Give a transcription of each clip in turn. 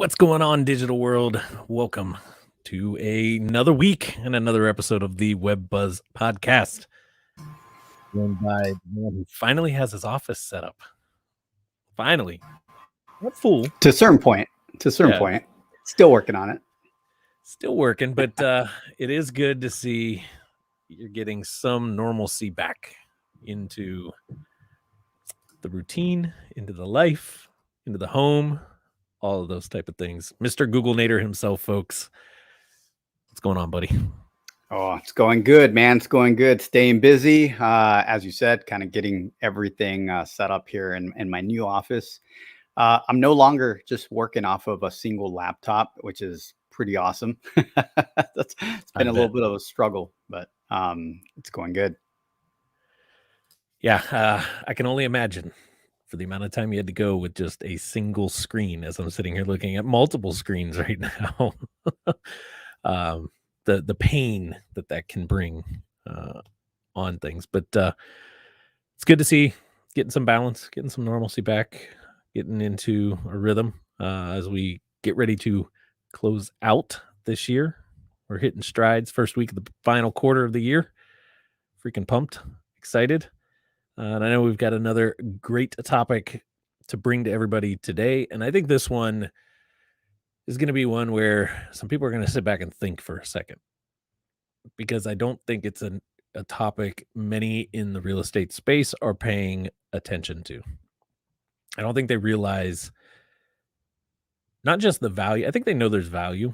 What's going on, digital world? Welcome to another week and another episode of the Web Buzz podcast. Joined by the man who finally has his office set up. Finally, not full. To a certain point. Still working on it. Still working, but it is good to see you're getting some normalcy back into the routine, into the life, into the home, all of those type of things. Mr. Google Nader himself, folks. What's going on, buddy? Oh, it's going good, man. It's going good. Staying busy. As you said, kind of getting everything set up here in my new office. I'm no longer just working off of a single laptop, which is pretty awesome. It's been a little bit of a struggle, but it's going good. Yeah, I can only imagine for the amount of time you had to go with just a single screen as I'm sitting here looking at multiple screens right now. The pain that can bring on things. But it's good to see getting some balance, getting some normalcy back, getting into a rhythm as we get ready to close out this year. We're hitting strides, first week of the final quarter of the year. Freaking pumped, excited. And I know we've got another great topic to bring to everybody today. And I think this one is going to be one where some people are going to sit back and think for a second, because I don't think it's a topic many in the real estate space are paying attention to. I don't think they realize not just the value. I think they know there's value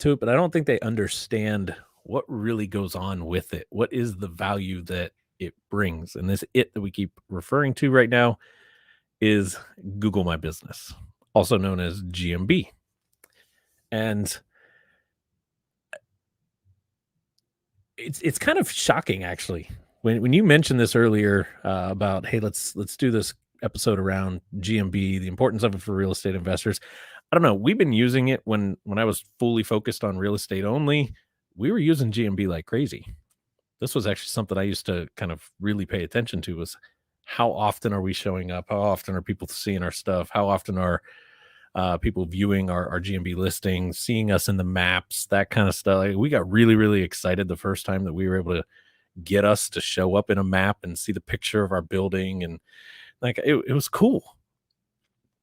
to it, but I don't think they understand what really goes on with it. What is the value that it brings? And this it that we keep referring to right now is Google My Business, also known as GMB. And it's kind of shocking, actually, when you mentioned this earlier about, hey, let's do this episode around GMB, the importance of it for real estate investors. I don't know. We've been using it when I was fully focused on real estate only. We were using GMB like crazy. This was actually something I used to kind of really pay attention to, was how often are we showing up? How often are people seeing our stuff? How often are people viewing our GMB listings, seeing us in the maps, that kind of stuff? Like, we got really, really excited the first time that we were able to get us to show up in a map and see the picture of our building. And like, it was cool.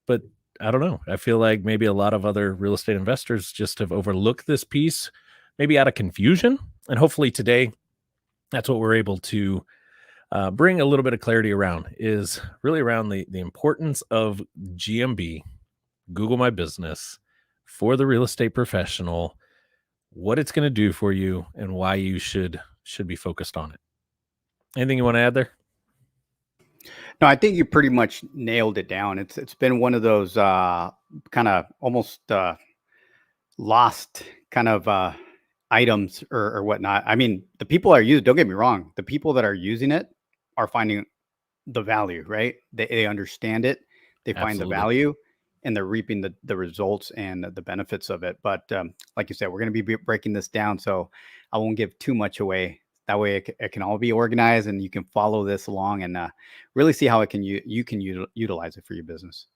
But I don't know. I feel like maybe a lot of other real estate investors just have overlooked this piece, maybe out of confusion. And hopefully today, that's what we're able to bring a little bit of clarity around, is really around the importance of GMB, Google My Business, for the real estate professional, what it's going to do for you, and why you should be focused on it. Anything you want to add there? No, I think you pretty much nailed it down. It's been one of those kind of almost lost kind of items or whatnot. I mean, the people are using, don't get me wrong, the people that are using it are finding the value, right? They understand it. They find the value, and they're reaping the results and the benefits of it. But like you said, we're going to be breaking this down, so I won't give too much away. That way it can all be organized, and you can follow this along and really see how you can utilize it for your business.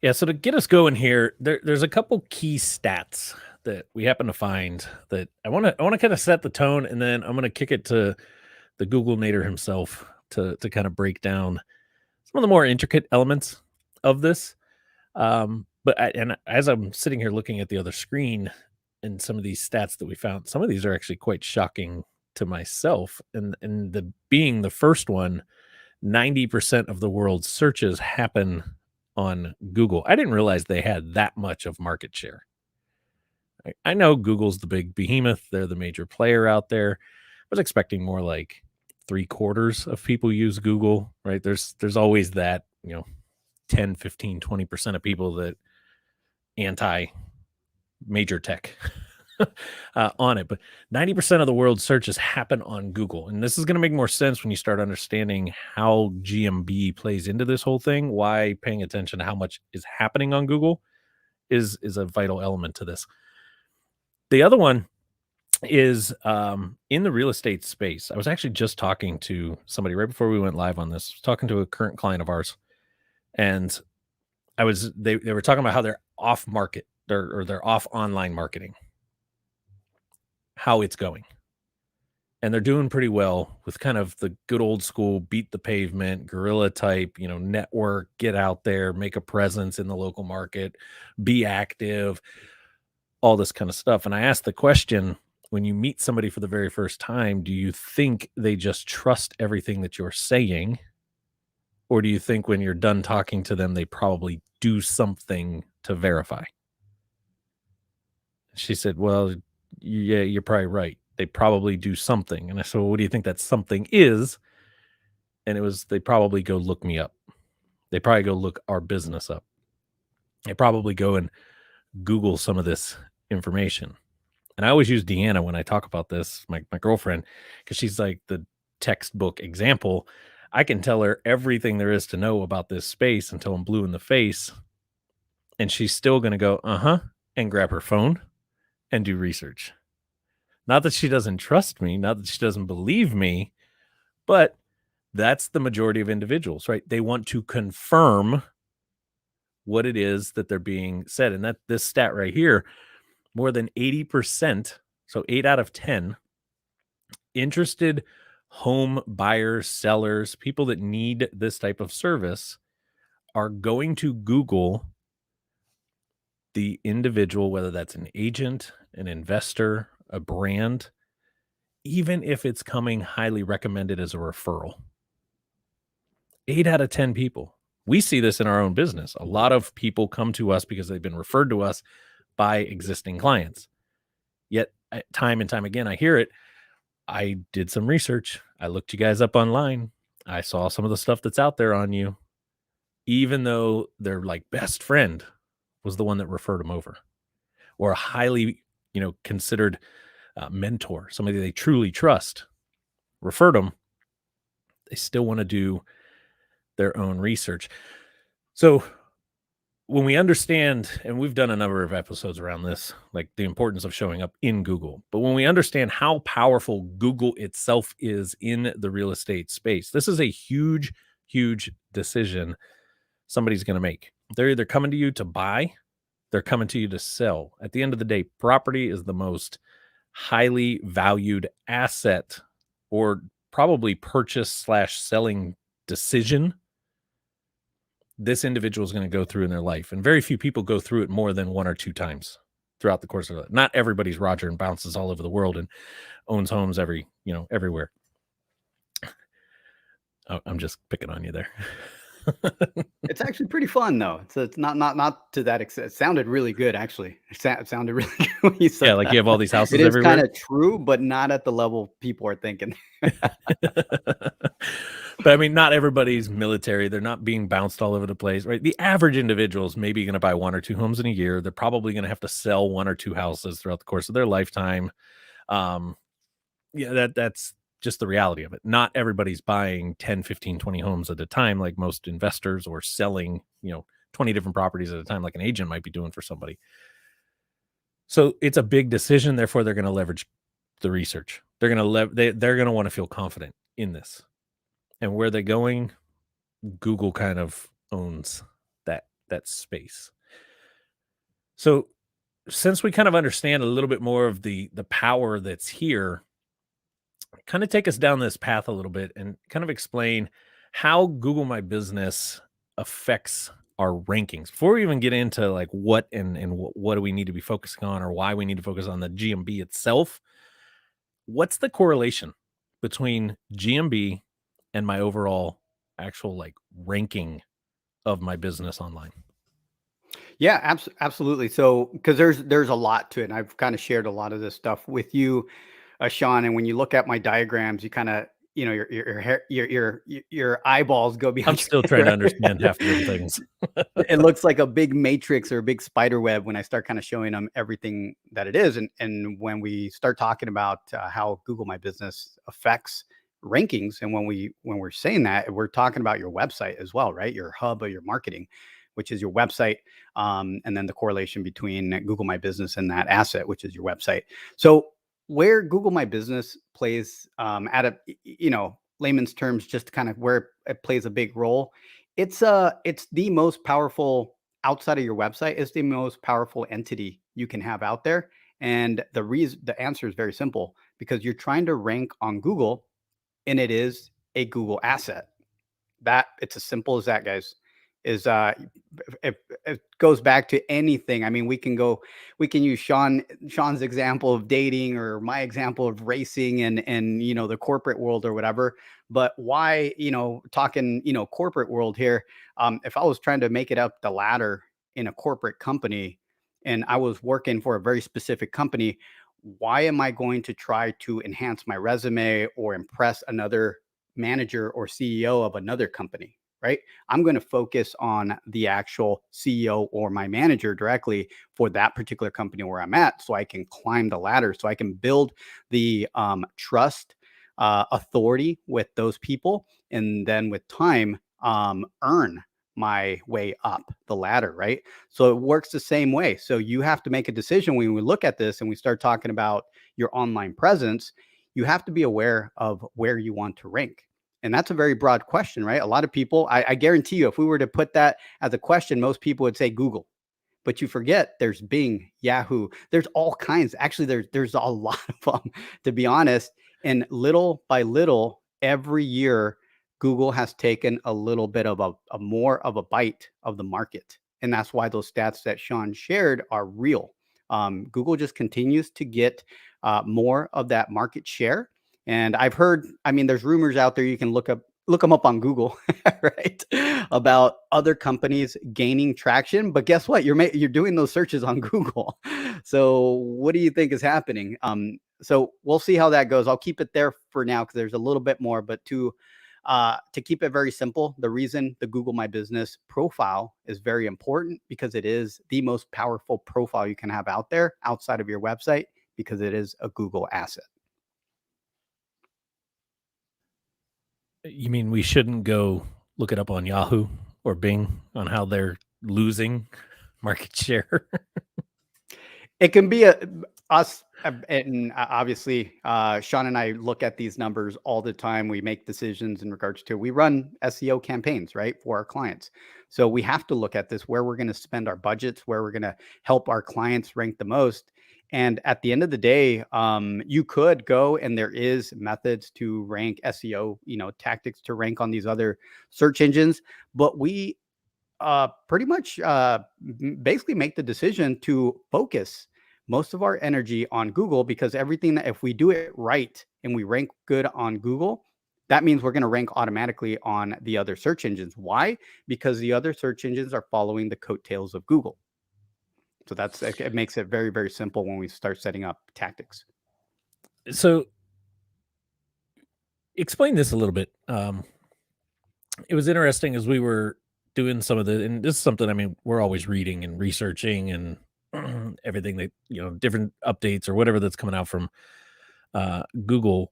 Yeah, so to get us going here, there's a couple key stats that we happen to find that I want to kind of set the tone, and then I'm going to kick it to the Google Nader himself to kind of break down some of the more intricate elements of this. But as I'm sitting here looking at the other screen and some of these stats that we found, some of these are actually quite shocking to myself. And being the first one, 90% of the world's searches happen on Google. I didn't realize they had that much of market share. I know Google's the big behemoth. They're the major player out there. I was expecting more like 3/4 of people use Google, right? There's always that, 10, 15, 20% of people that anti major tech on it. But 90% of the world's searches happen on Google. And this is going to make more sense when you start understanding how GMB plays into this whole thing, why paying attention to how much is happening on Google is a vital element to this. The other one is in the real estate space. I was actually just talking to somebody right before we went live on this, talking to a current client of ours. And they were talking about how they're off market or they're off online marketing, how it's going. And they're doing pretty well with kind of the good old school beat the pavement, guerrilla type, network, get out there, make a presence in the local market, be active, all this kind of stuff. And I asked the question, when you meet somebody for the very first time, do you think they just trust everything that you're saying? Or do you think when you're done talking to them, they probably do something to verify? She said, "Well, yeah, you're probably right. They probably do something." And I said, "Well, what do you think that something is?" And it was, they probably go look me up. They probably go look our business up. They probably go and Google some of this information. And I always use Deanna when I talk about this, my girlfriend, because she's like the textbook example. I can tell her everything there is to know about this space until I'm blue in the face. And she's still going to go, uh-huh, and grab her phone and do research. Not that she doesn't trust me, not that she doesn't believe me, but that's the majority of individuals, right? They want to confirm what it is that they're being said. And that this stat right here, more than 80%, so 8 out of 10 interested home buyers, sellers, people that need this type of service are going to Google the individual, whether that's an agent, an investor, a brand, even if it's coming highly recommended as a referral. 8 out of 10 people. We see this in our own business. A lot of people come to us because they've been referred to us by existing clients. Yet, time and time again, I hear it. I did some research. I looked you guys up online. I saw some of the stuff that's out there on you, even though their like best friend was the one that referred them over, or a highly, considered mentor, somebody they truly trust, referred them. They still want to do their own research. So when we understand, and we've done a number of episodes around this, like the importance of showing up in Google, but when we understand how powerful Google itself is in the real estate space, this is a huge, huge decision somebody's going to make. They're either coming to you to buy, they're coming to you to sell. At the end of the day, property is the most highly valued asset or probably purchase slash selling decision this individual is going to go through in their life. And very few people go through it more than 1 or 2 times throughout the course of it. Not everybody's Roger and bounces all over the world and owns homes everywhere. Oh, I'm just picking on you there. It's actually pretty fun though. It's not to that extent. It sounded really good, actually. It sounded really good when you said Yeah, like that. you have all these houses It is everywhere. kind of true, but not at the level people are thinking. But I mean, not everybody's military. They're not being bounced all over the place, right? The average individual is maybe going to buy 1 or 2 homes in a year. They're probably going to have to sell 1 or 2 houses throughout the course of their lifetime. Um, yeah, that's just the reality of it. Not everybody's buying 10, 15, 20 homes at a time like most investors, or selling, 20 different properties at a time like an agent might be doing for somebody. So it's a big decision. Therefore, they're going to leverage the research. They're going to they're going to want to feel confident in this. And where they're going, Google kind of owns that space. So since we kind of understand a little bit more of the power that's here, kind of take us down this path a little bit and kind of explain how Google My Business affects our rankings before we even get into like what and what do we need to be focusing on, or why we need to focus on the GMB itself. What's the correlation between GMB and my overall actual like ranking of my business online? Yeah, absolutely. So, because there's a lot to it, and I've kind of shared a lot of this stuff with you, Shawn. And when you look at my diagrams, you kind of, your eyeballs go I'm behind still your trying to head, understand right? half of them things. It looks like a big matrix or a big spider web when I start kind of showing them everything that it is. And when we start talking about how Google My Business affects rankings, and when we're saying that, we're talking about your website as well, right? Your hub of your marketing, which is your website, and then the correlation between Google My Business and that asset, which is your website. So where Google My Business plays at a layman's terms, just kind of where it plays a big role, it's the most powerful outside of your website is the most powerful entity you can have out there. And the answer is very simple, because you're trying to rank on Google, and it is a Google asset. That it's as simple as that, guys. Is it goes back to anything. I mean, we can use Sean's example of dating, or my example of racing, and the corporate world or whatever. But why, talking, corporate world here, if I was trying to make it up the ladder in a corporate company, and I was working for a very specific company, why am I going to try to enhance my resume or impress another manager or CEO of another company, right? I'm going to focus on the actual CEO or my manager directly for that particular company where I'm at, so I can climb the ladder, so I can build the trust, authority with those people, and then with time, earn my way up the ladder, right? So it works the same way. So you have to make a decision when we look at this and we start talking about your online presence. You have to be aware of where you want to rank. And that's a very broad question, right? A lot of people, I guarantee you, if we were to put that as a question, most people would say Google. But you forget there's Bing, Yahoo, there's all kinds. Actually, there's a lot of them, to be honest. And little by little, every year, Google has taken a little bit of a more of a bite of the market. And that's why those stats that Shawn shared are real. Google just continues to get more of that market share. And I've heard, I mean, there's rumors out there, you can look them up on Google, right? About other companies gaining traction. But guess what? You're doing those searches on Google. So what do you think is happening? So we'll see how that goes. I'll keep it there for now because there's a little bit more. But to keep it very simple, the reason the Google My Business profile is very important, because it is the most powerful profile you can have out there outside of your website, because it is a Google asset. You mean we shouldn't go look it up on Yahoo or Bing on how they're losing market share? It can be us, and obviously, Shawn and I look at these numbers all the time. We make decisions in regards to, we run SEO campaigns, right, for our clients. So we have to look at this, where we're going to spend our budgets, where we're going to help our clients rank the most. And at the end of the day, you could go, and there is methods to rank SEO, tactics to rank on these other search engines. But we pretty much basically make the decision to focus most of our energy on Google, because everything that, if we do it right and we rank good on Google, that means we're going to rank automatically on the other search engines. Why? Because the other search engines are following the coattails of Google. So it makes it very, very simple when we start setting up tactics. So explain this a little bit. It was interesting as we were doing some of and this is something, I mean, we're always reading and researching and everything that, different updates or whatever that's coming out from Google.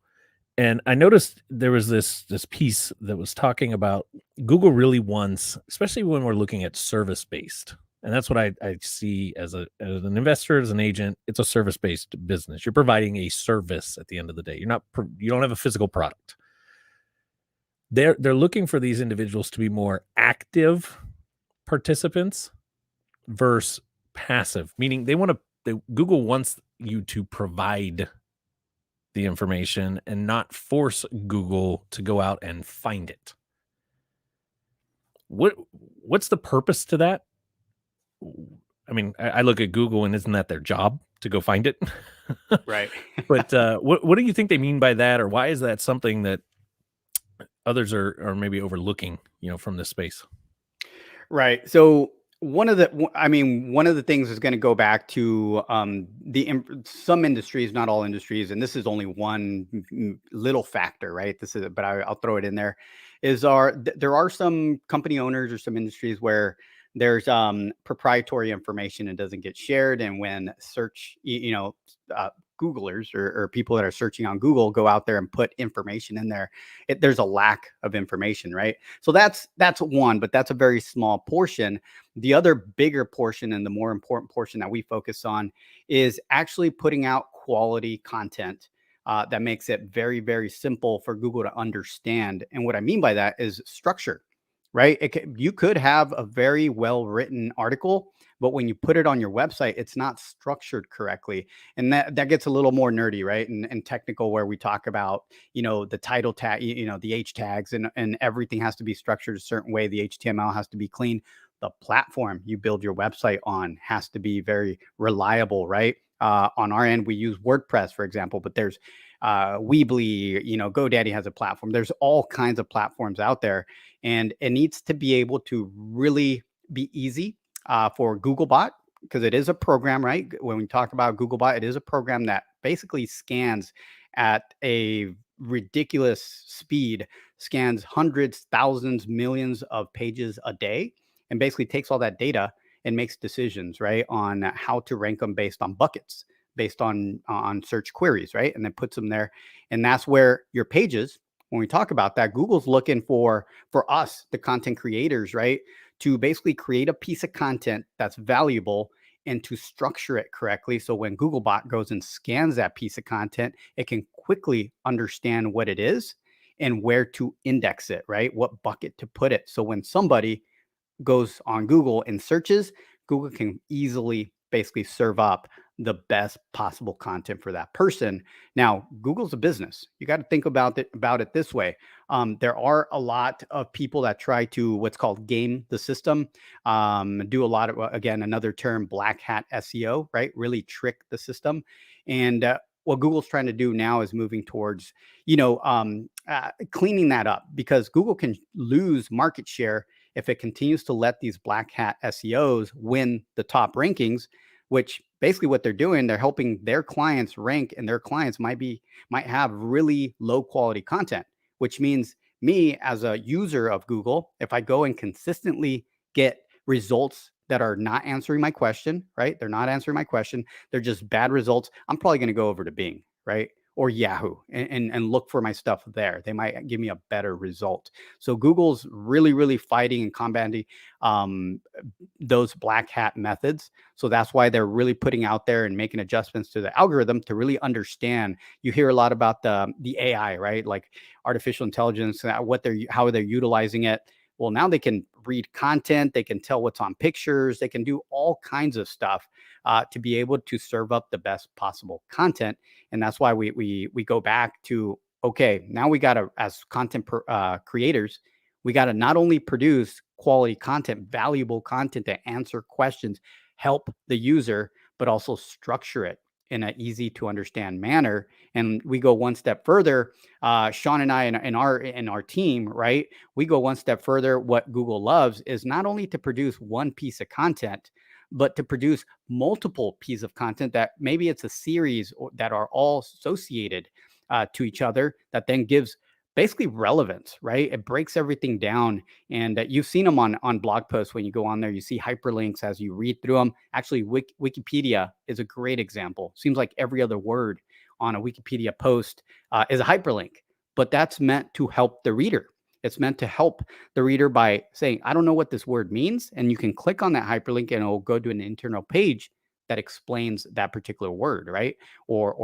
And I noticed there was this piece that was talking about Google really wants, especially when we're looking at service based. And that's what I see as an investor, as an agent. It's a service based business. You're providing a service at the end of the day. You don't have a physical product. They're looking for these individuals to be more active participants versus passive, meaning Google wants you to provide the information and not force Google to go out and find it. What's the purpose to that? I mean, I look at Google, and isn't that their job to go find it? Right. But what do you think they mean by that, or why is that something that others are maybe overlooking, from this space? Right. So one of the things is going to go back to some industries, not all industries, and this is only one little factor, right? But I'll throw it in there. There are some company owners or some industries where there's proprietary information and doesn't get shared, and when Googlers or people that are searching on Google go out there and put information in there, there's a lack of information, right? So that's one, but that's a very small portion. The other bigger portion, and the more important portion that we focus on, is actually putting out quality content that makes it very, very simple for Google to understand. And what I mean by that is structure. right? You could have a very well written article, but when you put it on your website, it's not structured correctly. And that gets a little more nerdy, right? And technical, where we talk about, the title tag, the H tags, and everything has to be structured a certain way. The HTML has to be clean. The platform you build your website on has to be very reliable, right? On our end, we use WordPress, for example, but there's Weebly, GoDaddy has a platform. There's all kinds of platforms out there, and it needs to be able to really be easy for Googlebot, because it is a program, right? When we talk about Googlebot, it is a program that basically scans at a ridiculous speed, scans hundreds, thousands, millions of pages a day, and basically takes all that data and makes decisions, right, on how to rank them based on buckets, based on search queries, right? And then puts them there. And that's where your pages, when we talk about that, Google's looking for us, the content creators, right, to basically create a piece of content that's valuable and to structure it correctly. So when Googlebot goes and scans that piece of content, it can quickly understand what it is and where to index it, right? What bucket to put it. So when somebody goes on Google and searches, Google can easily basically serve up the best possible content for that person. Now, Google's a business. You got to think about it this way. There are a lot of people that try to what's called game the system, do a lot of, again, another term, black hat SEO, right? Really trick the system. And what Google's trying to do now is moving towards, cleaning that up, because Google can lose market share if it continues to let these black hat SEOs win the top rankings, which basically what they're doing, they're helping their clients rank, and their clients might have really low quality content, which means me as a user of Google, if I go and consistently get results that are not answering my question, right? They're not answering my question. They're just bad results. I'm probably going to go over to Bing, right? Or Yahoo, and look for my stuff there. They might give me a better result. So Google's really, really fighting and combating those black hat methods. So that's why they're really putting out there and making adjustments to the algorithm to really understand. You hear a lot about the AI, right? Like artificial intelligence, how they're utilizing it. Well, now they can read content, they can tell what's on pictures, they can do all kinds of stuff to be able to serve up the best possible content. And that's why we go back to, okay, now we got to, as content creators, we got to not only produce quality content, valuable content to answer questions, help the user, but also structure it in an easy to understand manner. And we go one step further. Shawn and I and our team, right? We go one step further. What Google loves is not only to produce one piece of content, but to produce multiple pieces of content that maybe it's a series that are all associated to each other, that then gives basically relevance, right? It breaks everything down. And you've seen them on blog posts. When you go on there, you see hyperlinks as you read through them. Actually, Wikipedia is a great example. Seems like every other word on a Wikipedia post is a hyperlink, but that's meant to help the reader. It's meant to help the reader by saying, I don't know what this word means. And you can click on that hyperlink and it'll go to an internal page that explains that particular word, right? Or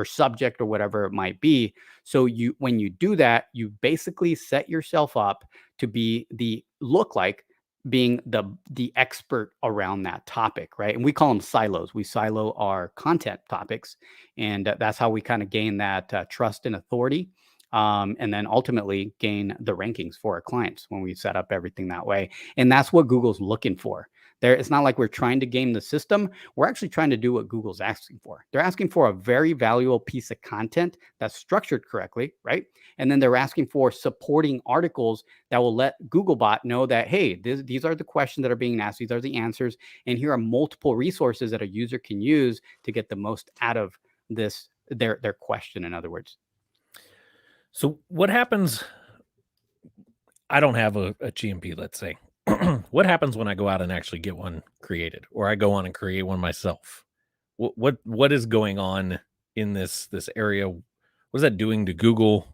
subject, or whatever it might be. So when you do that, you basically set yourself up to look like being the expert around that topic, right? And we call them silos. We silo our content topics, and that's how we kind of gain that trust and authority. And then ultimately gain the rankings for our clients when we set up everything that way. And that's what Google's looking for. It's not like we're trying to game the system. We're actually trying to do what Google's asking for. They're asking for a very valuable piece of content that's structured correctly, right? And then they're asking for supporting articles that will let Googlebot know that, hey, these are the questions that are being asked. These are the answers. And here are multiple resources that a user can use to get the most out of their question, in other words. So what happens? I don't have a GMP, let's say. What happens when I go out and actually get one created, or I go on and create one myself? What is going on in this area? What is that doing to Google?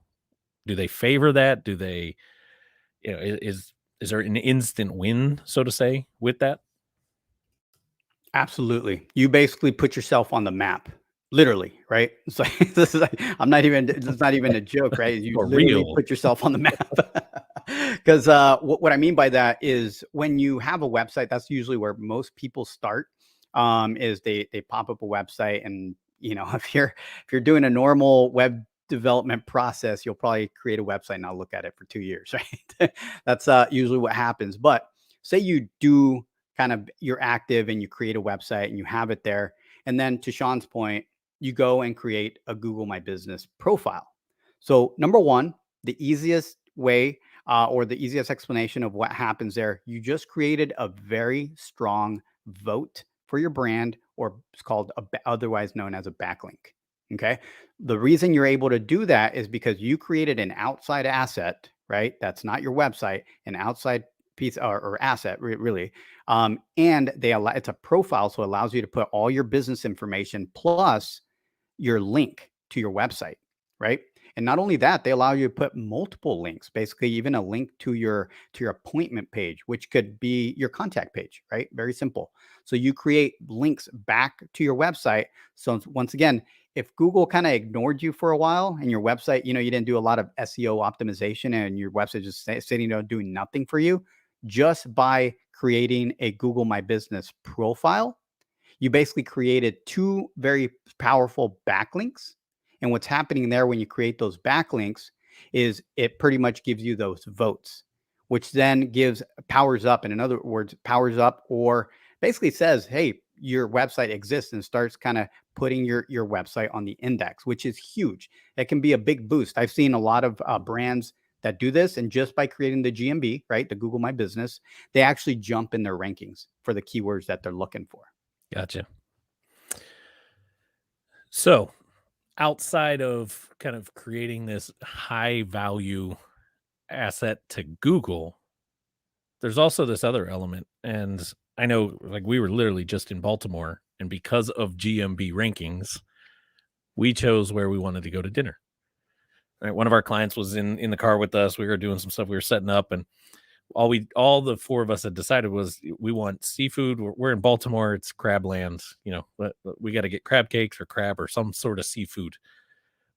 Do they favor that? Do they, is there an instant win, so to say, with that? Absolutely. You basically put yourself on the map, literally, right? It's like, it's not even a joke, right? You For literally real. put yourself on the map. Because what I mean by that is when you have a website, that's usually where most people start. Is they pop up a website, and if you're doing a normal web development process, you'll probably create a website and not look at it for 2 years, right? That's usually what happens. But say you do you're active and you create a website and you have it there, and then to Sean's point, you go and create a Google My Business profile. So number one, the easiest way or the easiest explanation of what happens there, you just created a very strong vote for your brand, or it's called otherwise known as a backlink. Okay. The reason you're able to do that is because you created an outside asset, right? That's not your website, an outside piece or asset, really. And it's a profile, so it allows you to put all your business information plus your link to your website, right? And not only that, they allow you to put multiple links, basically even a link to your appointment page, which could be your contact page, right? Very simple. So you create links back to your website. So once again, if Google kind of ignored you for a while and your website, you didn't do a lot of SEO optimization and your website just sitting there doing nothing for you, just by creating a Google My Business profile, you basically created two very powerful backlinks. And what's happening there when you create those backlinks is it pretty much gives you those votes, which then powers up. And in other words, powers up or basically says, hey, your website exists, and starts kind of putting your website on the index, which is huge. It can be a big boost. I've seen a lot of brands that do this, and just by creating the GMB, right, the Google My Business, they actually jump in their rankings for the keywords that they're looking for. Gotcha. So, outside of kind of creating this high value asset to Google, there's also this other element. And I know, like, we were literally just in Baltimore, and because of GMB rankings, we chose where we wanted to go to dinner. Right. One of our clients was in the car with us. We were doing some stuff. We were setting up, and all the four of us had decided was we want seafood. We're in Baltimore. It's crab land. But we got to get crab cakes or crab or some sort of seafood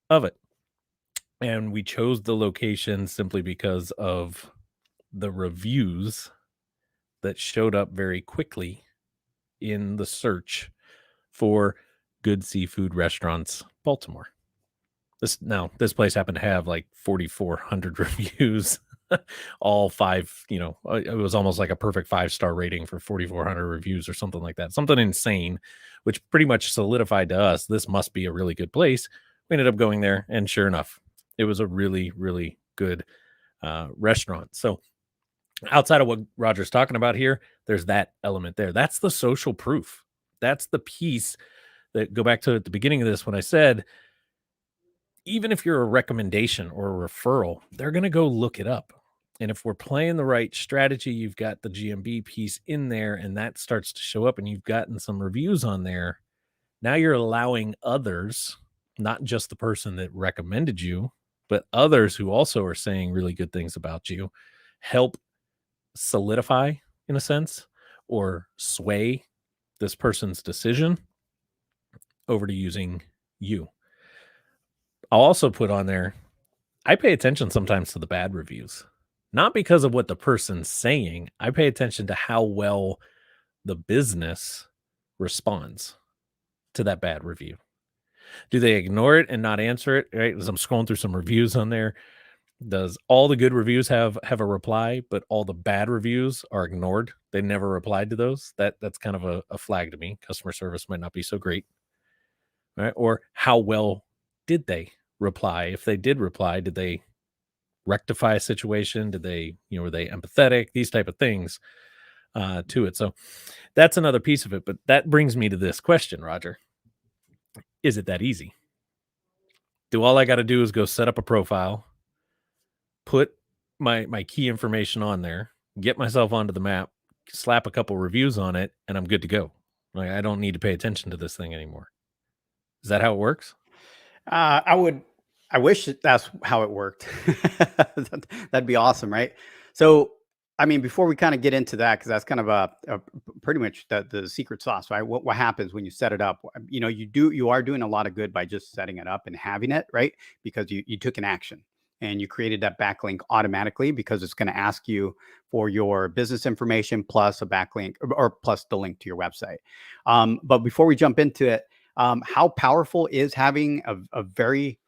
of it. And we chose the location simply because of the reviews that showed up very quickly in the search for good seafood restaurants, Baltimore. This place happened to have like 4,400 reviews, all five. It was almost like a perfect 5-star rating for 4,400 reviews or something like that, something insane, which pretty much solidified to us this must be a really good place. We ended up going there, and sure enough, it was a really, really good restaurant. So outside of what Roger's talking about here, there's that element there. That's the social proof. That's the piece that go back to at the beginning of this when I said, even if you're a recommendation or a referral, they're going to go look it up. And if we're playing the right strategy, you've got the GMB piece in there, and that starts to show up, and you've gotten some reviews on there. Now you're allowing others, not just the person that recommended you, but others who also are saying really good things about you, help solidify, in a sense, or sway this person's decision over to using you. I'll also put on there, I pay attention sometimes to the bad reviews, not because of what the person's saying. I pay attention to how well the business responds to that bad review. Do they ignore it and not answer it? Right? As I'm scrolling through some reviews on there, does all the good reviews have a reply, but all the bad reviews are ignored? They never replied to those. That's kind of a flag to me. Customer service might not be so great, right? Or how well did they reply? If they did reply, did they rectify a situation? Did they, were they empathetic? These type of things to it. So that's another piece of it. But that brings me to this question, Roger. Is it that easy? Do all I got to do is go set up a profile, put my key information on there, get myself onto the map, slap a couple reviews on it, and I'm good to go? Like, I don't need to pay attention to this thing anymore. Is that how it works? I wish that's how it worked. That'd be awesome, right? So, I mean, before we kind of get into that, because that's kind of a pretty much the secret sauce, right? What happens when you set it up? You are doing a lot of good by just setting it up and having it, right? Because you took an action. and you created that backlink automatically because it's going to ask you for your business information plus a backlink or plus the link to your website. But before we jump into it, how powerful is having a very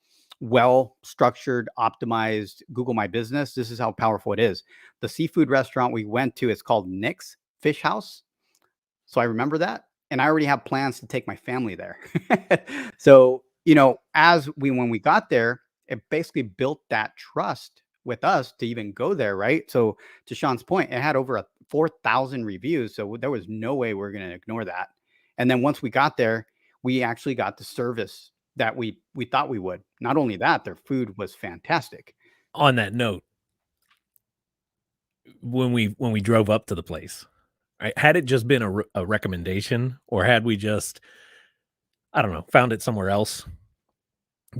well structured, optimized Google My Business? This is how powerful it is. The seafood restaurant we went to is called Nick's Fish House. So I remember that. And I already have plans to take my family there. So, when we got there, it basically built that trust with us to even go there, right? So to Sean's point, it had over 4,000 reviews. So there was no way we're going to ignore that. And then once we got there, we actually got the service that we thought we would. Not only that, their food was fantastic. On that note, when we drove up to the place, right, had it just been a recommendation, or had we just, I don't know, found it somewhere else,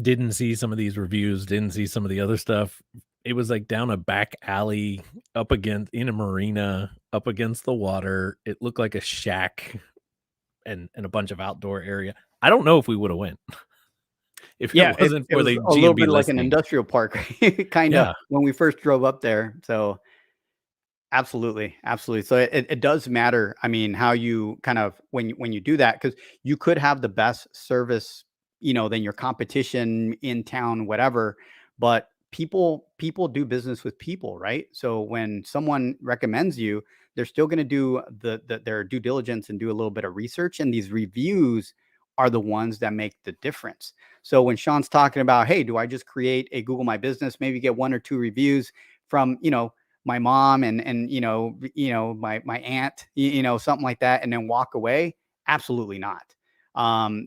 didn't see some of these reviews, didn't see some of the other stuff, it was, like, down a back alley, up against in a marina, up against the water, it looked like a shack and a bunch of outdoor area. I don't know if we woulda went if Yeah, it wasn't it for was the a little G&B bit like an listing. industrial park, kind of Yeah. when we first drove up there. So absolutely, absolutely. So it does matter. I mean, how you kind of when you do that, because you could have the best service, than your competition in town, whatever. But people do business with people, right? So when someone recommends you, they're still going to do their due diligence and do a little bit of research. And these reviews are the ones that make the difference. So when Sean's talking about, hey, do I just create a Google My Business, maybe get 1 or 2 reviews from, my mom and my aunt, something like that, and then walk away? Absolutely not.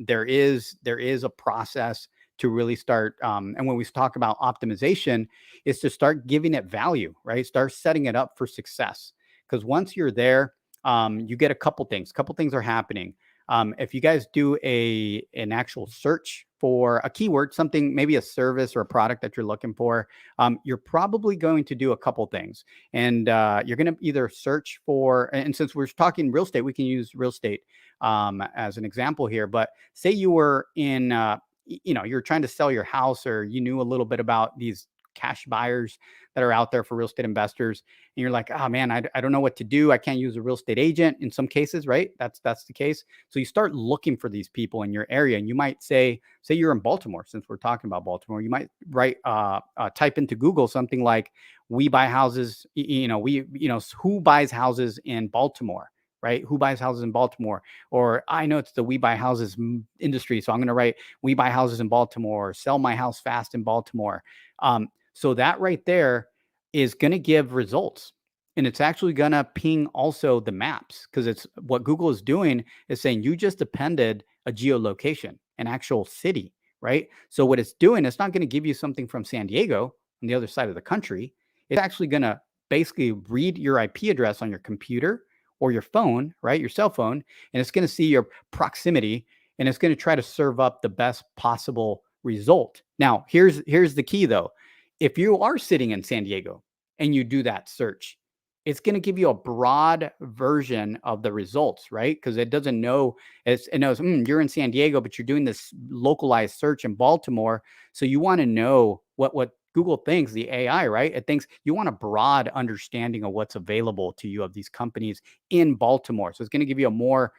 There is a process to really start. And when we talk about optimization, is to start giving it value, right? Start setting it up for success. Because once you're there, you get a couple things. Couple things are happening. If you guys do an actual search for a keyword, something, maybe a service or a product that you're looking for, you're probably going to do a couple things. And you're going to either search for, and since we're talking real estate, we can use real estate as an example here. But say you were in, you're trying to sell your house, or you knew a little bit about these cash buyers that are out there for real estate investors, and you're like, oh man, I don't know what to do. I can't use a real estate agent in some cases, right? That's the case. So you start looking for these people in your area, and you might say you're in Baltimore, since we're talking about Baltimore, you might type into Google something like, we buy houses, who buys houses in Baltimore, right? Who buys houses in Baltimore? Or I know it's the we buy houses industry, so I'm going to write we buy houses in Baltimore, or sell my house fast in Baltimore. So that right there is going to give results. And it's actually going to ping also the maps, because it's what Google is doing is saying you just appended a geolocation, an actual city, right? So what it's doing, it's not going to give you something from San Diego on the other side of the country. It's actually going to basically read your IP address on your computer or your phone, right? Your cell phone, and it's going to see your proximity, and it's going to try to serve up the best possible result. Now, here's the key though. If you are sitting in San Diego and you do that search, it's going to give you a broad version of the results, right? Because it doesn't know, it knows you're in San Diego, but you're doing this localized search in Baltimore. So you want to know what Google thinks, the AI, right? It thinks you want a broad understanding of what's available to you of these companies in Baltimore. So it's going to give you a more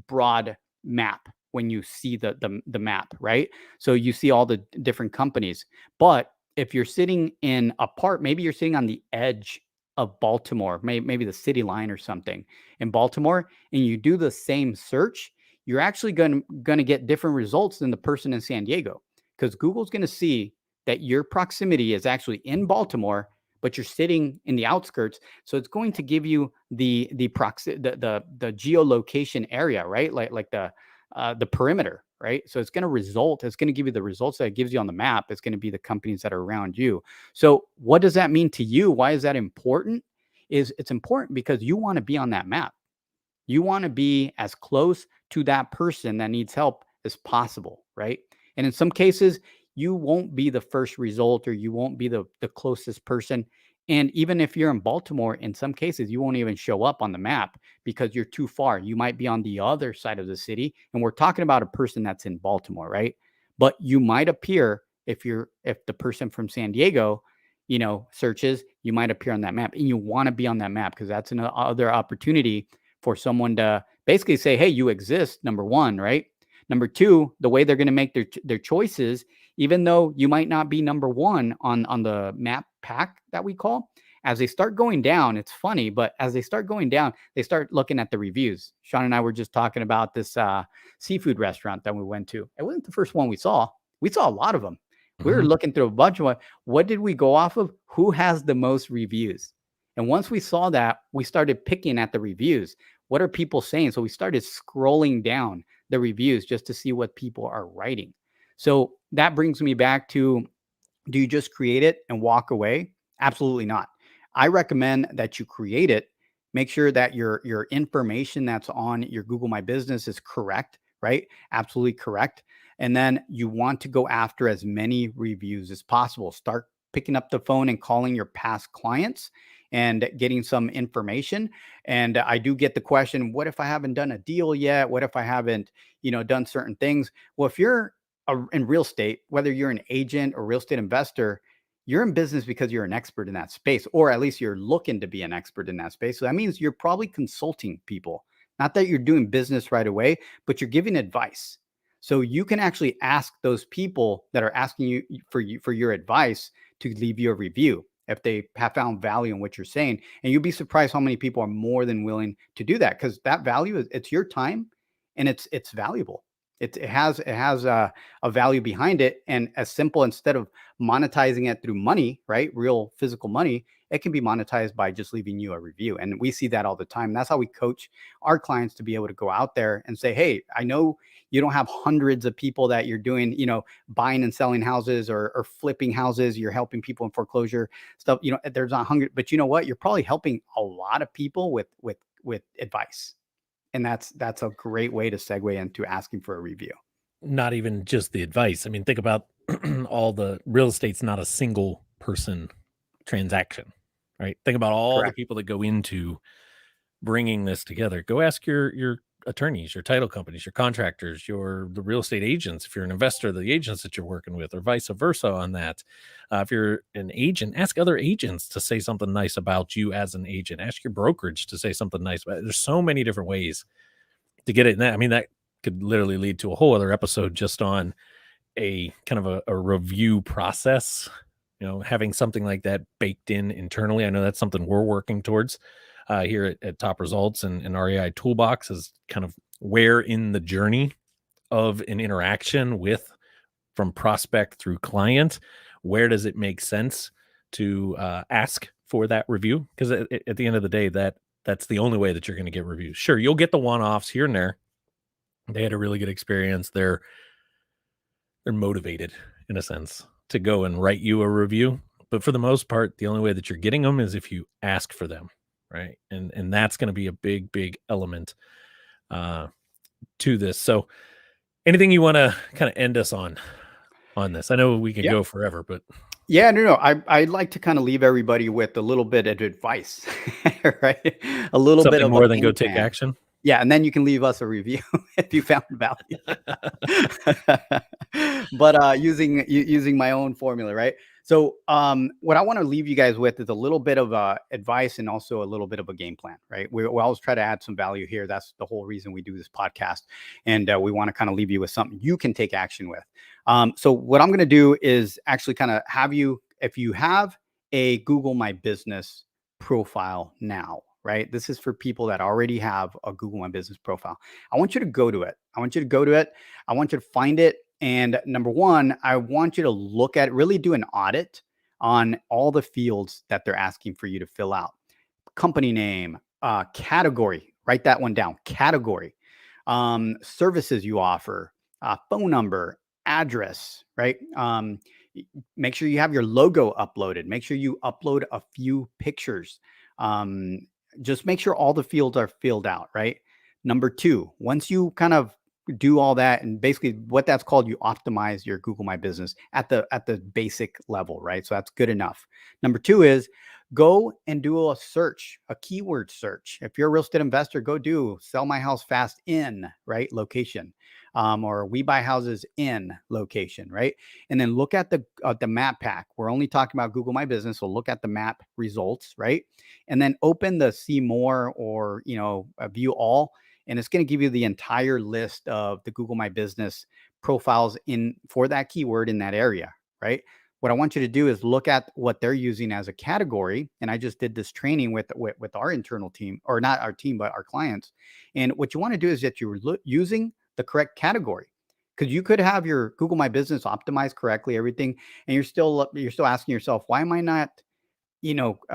broad map when you see the map, right? So you see all the different companies. But if you're sitting in a part, maybe you're sitting on the edge of Baltimore, maybe the city line or something in Baltimore, and you do the same search, you're actually going to get different results than the person in San Diego, because Google's going to see that your proximity is actually in Baltimore, but you're sitting in the outskirts. So it's going to give you the geolocation area, right? Like the perimeter, right? So it's going to give you the results that it gives you on the map. It's going to be the companies that are around you. So what does that mean to you? Why is that important? It's important because you want to be on that map. You want to be as close to that person that needs help as possible, right? And in some cases, you won't be the first result, or you won't be the closest person. And even if you're in Baltimore, in some cases, you won't even show up on the map because you're too far. You might be on the other side of the city. And we're talking about a person that's in Baltimore, right? But you might appear, if the person from San Diego, searches, you might appear on that map, and you want to be on that map because that's another opportunity for someone to basically say, hey, you exist, number one, right? Number two, the way they're going to make their choices, even though you might not be number one on the map pack that we call, as they start going down, it's funny, but as they start going down, they start looking at the reviews. Shawn and I were just talking about this seafood restaurant that we went to. It wasn't the first one we saw. We saw a lot of them. We were Mhm. looking through a bunch of what did we go off of? Who has the most reviews? And once we saw that, we started picking at the reviews. What are people saying? So we started scrolling down the reviews just to see what people are writing. So that brings me back to, do you just create it and walk away? Absolutely not. I recommend that you create it. Make sure that your information that's on your Google My Business is correct, right? Absolutely correct. And then you want to go after as many reviews as possible. Start picking up the phone and calling your past clients and getting some information. And I do get the question, what if I haven't done a deal yet? What if I haven't, done certain things? Well, if you're in real estate, whether you're an agent or real estate investor, you're in business because you're an expert in that space, or at least you're looking to be an expert in that space. So that means you're probably consulting people. Not that you're doing business right away, but you're giving advice. So you can actually ask those people that are asking you for your advice to leave you a review if they have found value in what you're saying. And you'd be surprised how many people are more than willing to do that, because that value it's your time and it's valuable. It has a value behind it, and as simple, instead of monetizing it through money, right, real physical money, it can be monetized by just leaving you a review. And we see that all the time. That's how we coach our clients to be able to go out there and say, hey, I know you don't have hundreds of people that you're doing, buying and selling houses or flipping houses. You're helping people in foreclosure stuff. There's not hundred, but you know what? You're probably helping a lot of people with advice. And that's a great way to segue into asking for a review. Not even just the advice. I mean, think about all the real estate's not a single person transaction, right? Think about all the Correct. people that go into bringing this together. Go ask your attorneys, your title companies, your contractors, the real estate agents. If you're an investor, the agents that you're working with, or vice versa on that. If you're an agent, ask other agents to say something nice about you as an agent. Ask your brokerage to say something nice about it. There's so many different ways to get it in that. I mean, that could literally lead to a whole other episode just on a kind of a review process, having something like that baked in internally. I know that's something we're working towards here at Top Results and REI Toolbox, is kind of where in the journey of an interaction with, from prospect through client, where does it make sense to ask for that review? Because at the end of the day, that's the only way that you're going to get reviews. Sure, you'll get the one-offs here and there. They had a really good experience. They're motivated in a sense to go and write you a review, but for the most part, the only way that you're getting them is if you ask for them, right? And that's going to be a big element uh, to this. So, anything you want to kind of end us on this? I know we could Yeah. go forever, but Yeah, no. I'd like to kind of leave everybody with a little bit of advice, right? A little bit something of a more than go game take plan. action. Yeah, and then you can leave us a review if you found value. But using my own formula, right? So what I want to leave you guys with is a little bit of advice and also a little bit of a game plan, right? We always try to add some value here. That's the whole reason we do this podcast, and we want to kind of leave you with something you can take action with. So what I'm going to do is actually kind of have you, if you have a Google My Business profile now, right? This is for people that already have a Google My Business profile. I want you to go to it. I want you to go to it. I want you to find it. And number one, I want you to look at, really do an audit on all the fields that they're asking for you to fill out. Company name, category, write that one down, category, services you offer, phone number, address, right? Make sure you have your logo uploaded. Make sure you upload a few pictures. Just make sure all the fields are filled out, right? Number two, once you kind of do all that, and basically what that's called, you optimize your Google My Business at the basic level, right? So that's good enough. Number two is go and do a search, a keyword search. If you're a real estate investor, go do sell my house fast in, right, location. or we buy houses in location, right? And then look at the map pack. We're only talking about Google My Business, so look at the map results, right? And then open the see more or view all, and it's going to give you the entire list of the Google My Business profiles in for that keyword in that area, right? What I want you to do is look at what they're using as a category. And I just did this training with our internal team, or not our team, but our clients. And what you want to do is that you're using the correct category, because you could have your Google My Business optimized correctly, everything, and you're still asking yourself, why am I not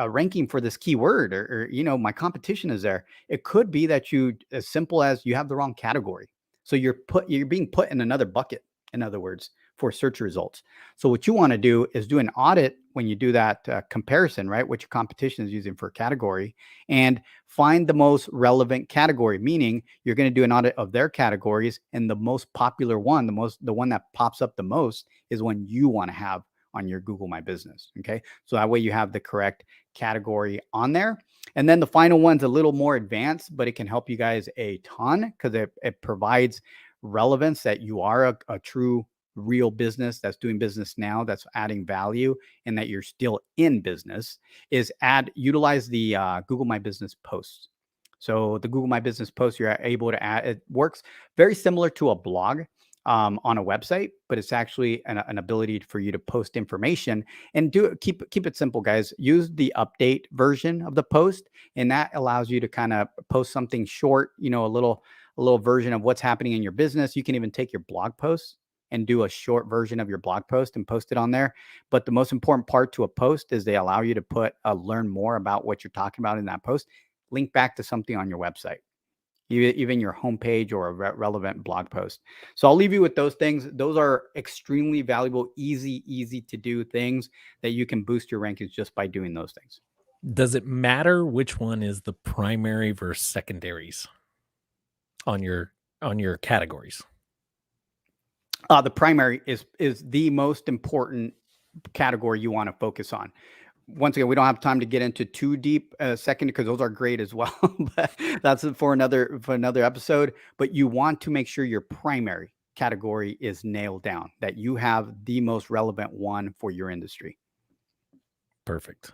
ranking for this keyword, or my competition is there. It could be that as simple as you have the wrong category. So you're being put in another bucket, in other words, for search results. So what you want to do is do an audit when you do that comparison, right? What your competition is using for a category, and find the most relevant category, meaning you're going to do an audit of their categories, and the most popular one, the one that pops up the most is one you want to have on your Google My Business. Okay. So that way you have the correct category on there. And then the final one's a little more advanced, but it can help you guys a ton, because it provides relevance that you are a true real business that's doing business now, that's adding value, and that you're still in business. Is utilize the Google My Business posts. So the Google My Business post, you're able to add, it works very similar to a blog on a website, but it's actually an ability for you to post information and keep it simple, guys. Use the update version of the post, and that allows you to kind of post something short, a little version of what's happening in your business. You can even take your blog posts and do a short version of your blog post and post it on there. But the most important part to a post is they allow you to learn more about what you're talking about in that post, link back to something on your website, even your homepage or a relevant blog post. So I'll leave you with those things. Those are extremely valuable, easy to do things that you can boost your rankings just by doing those things. Does it matter which one is the primary versus secondaries on your categories? The primary is the most important category you want to focus on. Once again, we don't have time to get into too deep second, because those are great as well. But that's for another episode. But you want to make sure your primary category is nailed down, that you have the most relevant one for your industry. Perfect.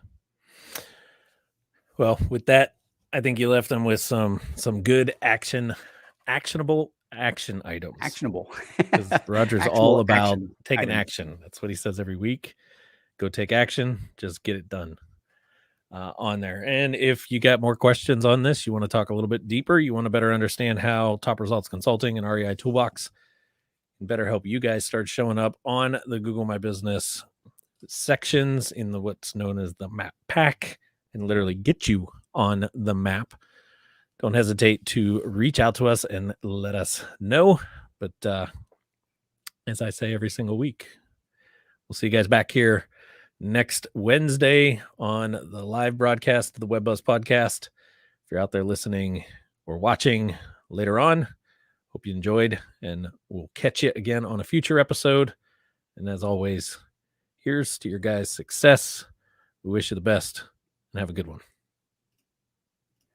Well, with that, I think you left them with some good actionable action items. Actionable. Because Roger's all about taking action. That's what he says every week. Go take action. Just get it done on there. And if you got more questions on this, you want to talk a little bit deeper, you want to better understand how Top Results Consulting and REI Toolbox can better help you guys start showing up on the Google My Business sections in the what's known as the map pack, and literally get you on the map, don't hesitate to reach out to us and let us know. But as I say every single week, we'll see you guys back here next Wednesday on the live broadcast of the Web Buzz podcast. If you're out there listening or watching later on, hope you enjoyed, and we'll catch you again on a future episode. And as always, here's to your guys' success. We wish you the best, and have a good one.